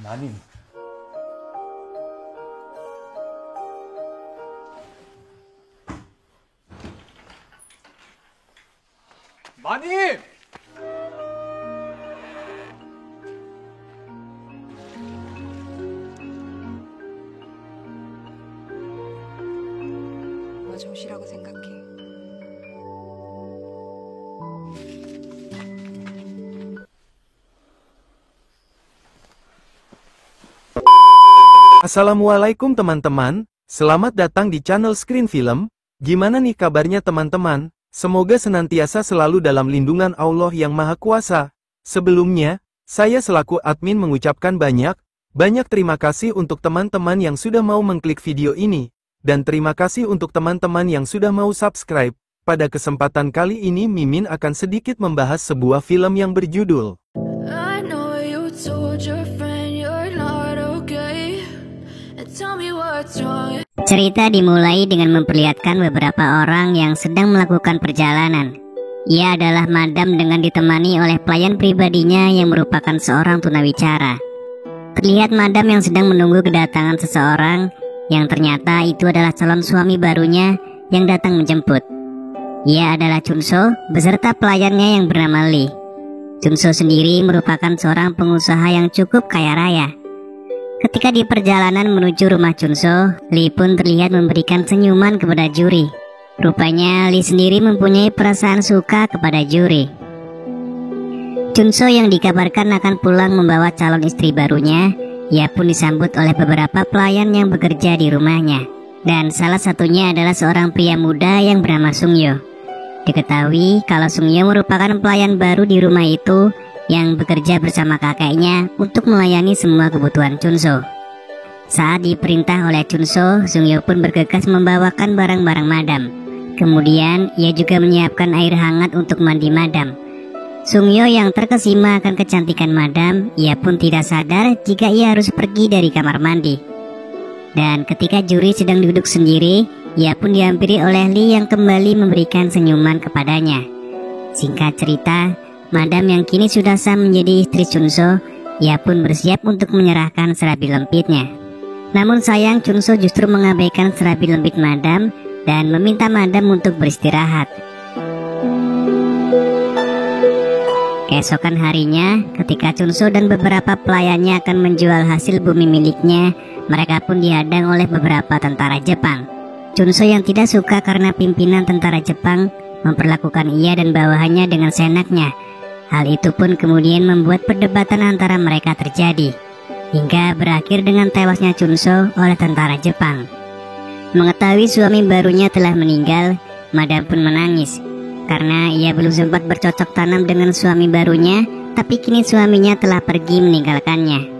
마님. 마님! 마저 오시라고 생각해. Assalamualaikum teman-teman, selamat datang di channel Screen Film. Gimana nih kabarnya teman-teman? Semoga senantiasa selalu dalam lindungan Allah yang Maha Kuasa. Sebelumnya, saya selaku admin mengucapkan banyak terima kasih untuk teman-teman yang sudah mau mengklik video ini. Dan terima kasih untuk teman-teman yang sudah mau subscribe. Pada kesempatan kali ini Mimin akan sedikit membahas sebuah film yang berjudul I know you told your friend you're not okay. And tell me what's wrong. Cerita dimulai dengan memperlihatkan beberapa orang yang sedang melakukan perjalanan. Ia adalah madam dengan ditemani oleh pelayan pribadinya yang merupakan seorang tunawicara. Terlihat madam yang sedang menunggu kedatangan seseorang yang ternyata itu adalah calon suami barunya yang datang menjemput. Ia adalah Chunso beserta pelayannya yang bernama Lee. Chunso sendiri merupakan seorang pengusaha yang cukup kaya raya. Ketika di perjalanan menuju rumah Chunso, Lee pun terlihat memberikan senyuman kepada juri. Rupanya Lee sendiri mempunyai perasaan suka kepada juri. Chunso yang dikabarkan akan pulang membawa calon istri barunya, ia pun disambut oleh beberapa pelayan yang bekerja di rumahnya. Dan salah satunya adalah seorang pria muda yang bernama Sungyo. Diketahui kalau Sungyo merupakan pelayan baru di rumah itu yang bekerja bersama kakeknya untuk melayani semua kebutuhan Chunso. Saat diperintah oleh Chunso, Sungyo pun bergegas membawakan barang-barang madam. Kemudian ia juga menyiapkan air hangat untuk mandi madam. Sungyo yang terkesima akan kecantikan madam, ia pun tidak sadar jika ia harus pergi dari kamar mandi. Dan ketika juri sedang duduk sendiri, ia pun dihampiri oleh Lee yang kembali memberikan senyuman kepadanya. Singkat cerita, madam yang kini sudah sah menjadi istri Chunso, ia pun bersiap untuk menyerahkan serabi lempitnya. Namun sayang Chunso justru mengabaikan serabi lempit madam dan meminta madam untuk beristirahat. Keesokan harinya, ketika Chunso dan beberapa pelayannya akan menjual hasil bumi miliknya, mereka pun dihadang oleh beberapa tentara Jepang. Chunso yang tidak suka karena pimpinan tentara Jepang memperlakukan ia dan bawahannya dengan seenaknya. Hal itu pun kemudian membuat perdebatan antara mereka terjadi, hingga berakhir dengan tewasnya Chunso oleh tentara Jepang. Mengetahui suami barunya telah meninggal, madam pun menangis karena ia belum sempat bercocok tanam dengan suami barunya, tapi kini suaminya telah pergi meninggalkannya.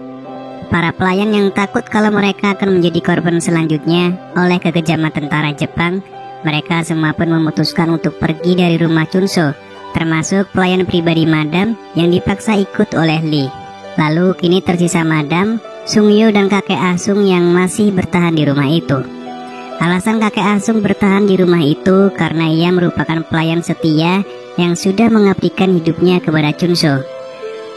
Para pelayan yang takut kalau mereka akan menjadi korban selanjutnya oleh kekejaman tentara Jepang, mereka semua pun memutuskan untuk pergi dari rumah Chunso, termasuk pelayan pribadi madam yang dipaksa ikut oleh Lee. Lalu kini tersisa madam, Sungyo dan kakek Asung yang masih bertahan di rumah itu. Alasan kakek Asung bertahan di rumah itu karena ia merupakan pelayan setia yang sudah mengabdikan hidupnya kepada Chunso.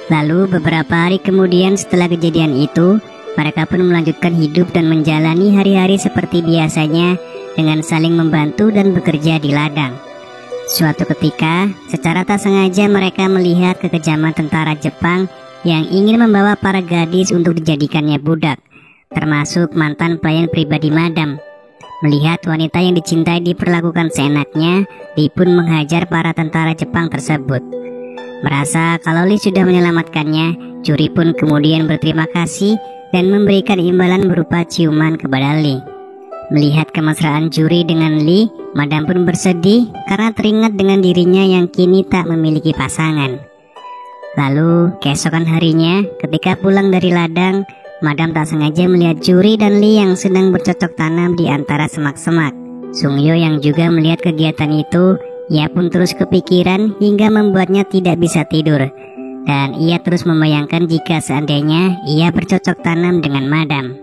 Lalu beberapa hari kemudian setelah kejadian itu, mereka pun melanjutkan hidup dan menjalani hari-hari seperti biasanya dengan saling membantu dan bekerja di ladang. Suatu ketika, secara tak sengaja mereka melihat kekejaman tentara Jepang yang ingin membawa para gadis untuk dijadikannya budak, termasuk mantan pelayan pribadi madam. Melihat wanita yang dicintai diperlakukan seenaknya, Lee pun menghajar para tentara Jepang tersebut. Merasa kalau Lee sudah menyelamatkannya, juri pun kemudian berterima kasih dan memberikan imbalan berupa ciuman kepada Lee. Melihat kemesraan juri dengan Lee, madam pun bersedih karena teringat dengan dirinya yang kini tak memiliki pasangan. Lalu keesokan harinya, ketika pulang dari ladang, madam tak sengaja melihat juri dan Lee yang sedang bercocok tanam di antara semak-semak. Sungyo yang juga melihat kegiatan itu, ia pun terus kepikiran hingga membuatnya tidak bisa tidur. Dan ia terus membayangkan jika seandainya ia bercocok tanam dengan madam.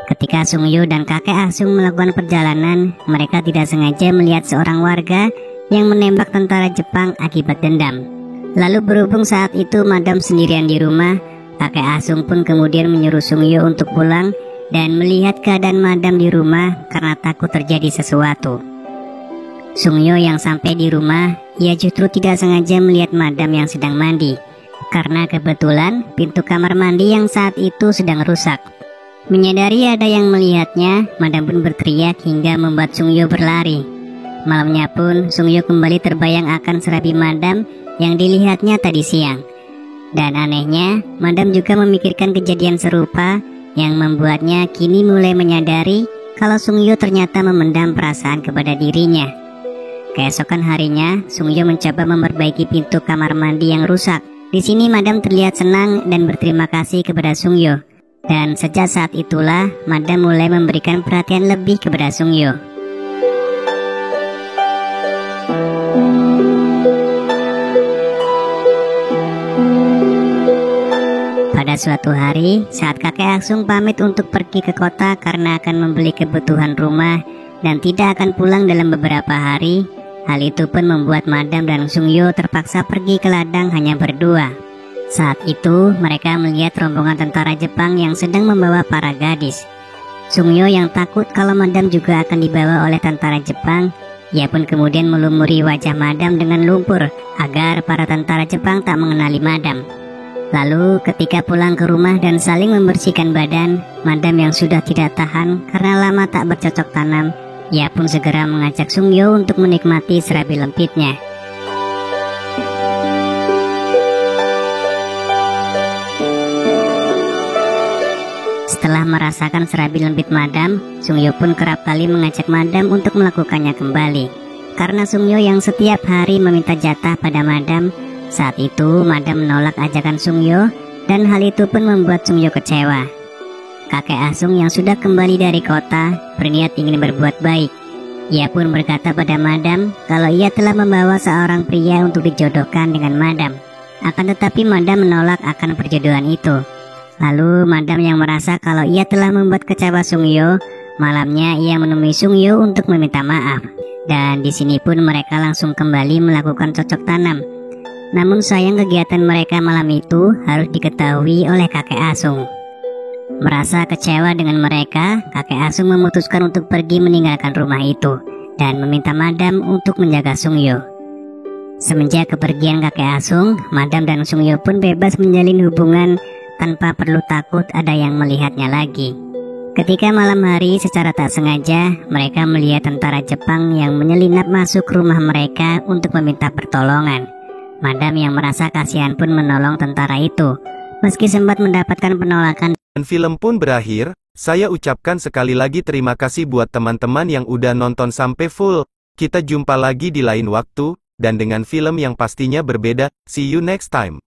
Ketika Sungyo dan kakek Asung melakukan perjalanan, mereka tidak sengaja melihat seorang warga yang menembak tentara Jepang akibat dendam. Lalu berhubung saat itu Madam sendirian di rumah, kakek Asung pun kemudian menyuruh Sungyo untuk pulang dan melihat keadaan Madam di rumah karena takut terjadi sesuatu. Sungyo yang sampai di rumah, ia justru tidak sengaja melihat Madam yang sedang mandi, karena kebetulan pintu kamar mandi yang saat itu sedang rusak. Menyadari ada yang melihatnya, Madam pun berteriak hingga membuat Sungyo berlari. Malamnya pun, Sungyo kembali terbayang akan serabi Madam yang dilihatnya tadi siang. Dan anehnya, Madam juga memikirkan kejadian serupa yang membuatnya kini mulai menyadari kalau Sungyo ternyata memendam perasaan kepada dirinya. Keesokan harinya, Sungyo mencoba memperbaiki pintu kamar mandi yang rusak. Di sini Madam terlihat senang dan berterima kasih kepada Sungyo. Dan sejak saat itulah, Madam mulai memberikan perhatian lebih kepada Sungyo. Pada suatu hari, saat kakek Asung pamit untuk pergi ke kota karena akan membeli kebutuhan rumah dan tidak akan pulang dalam beberapa hari, hal itu pun membuat Madam dan Sungyo terpaksa pergi ke ladang hanya berdua. Saat itu, mereka melihat rombongan tentara Jepang yang sedang membawa para gadis. Sungyo yang takut kalau Madam juga akan dibawa oleh tentara Jepang, ia pun kemudian melumuri wajah Madam dengan lumpur agar para tentara Jepang tak mengenali Madam. Lalu ketika pulang ke rumah dan saling membersihkan badan, Madam yang sudah tidak tahan karena lama tak bercocok tanam, ia pun segera mengajak Sungyo untuk menikmati serabi lempitnya. Setelah merasakan serabi lembit Madam, Sungyo pun kerap kali mengajak Madam untuk melakukannya kembali. Karena Sungyo yang setiap hari meminta jatah pada Madam, saat itu Madam menolak ajakan Sungyo dan hal itu pun membuat Sungyo kecewa. Kakek Asung yang sudah kembali dari kota berniat ingin berbuat baik. Ia pun berkata pada Madam kalau ia telah membawa seorang pria untuk dijodohkan dengan Madam. Akan tetapi Madam menolak akan perjodohan itu. Lalu Madam yang merasa kalau ia telah membuat kecewa Sungyo, malamnya ia menemui Sungyo untuk meminta maaf. Dan di sini pun mereka langsung kembali melakukan cocok tanam. Namun sayang kegiatan mereka malam itu harus diketahui oleh kakek Asung. Merasa kecewa dengan mereka, kakek Asung memutuskan untuk pergi meninggalkan rumah itu dan meminta Madam untuk menjaga Sungyo. Semenjak kepergian kakek Asung, Madam dan Sungyo pun bebas menjalin hubungan tanpa perlu takut ada yang melihatnya lagi. Ketika malam hari secara tak sengaja, mereka melihat tentara Jepang yang menyelinap masuk rumah mereka untuk meminta pertolongan. Madam yang merasa kasihan pun menolong tentara itu. Meski sempat mendapatkan penolakan Dan film pun berakhir, saya ucapkan sekali lagi terima kasih buat teman-teman yang udah nonton sampai full. Kita jumpa lagi di lain waktu, dan dengan film yang pastinya berbeda. See you next time.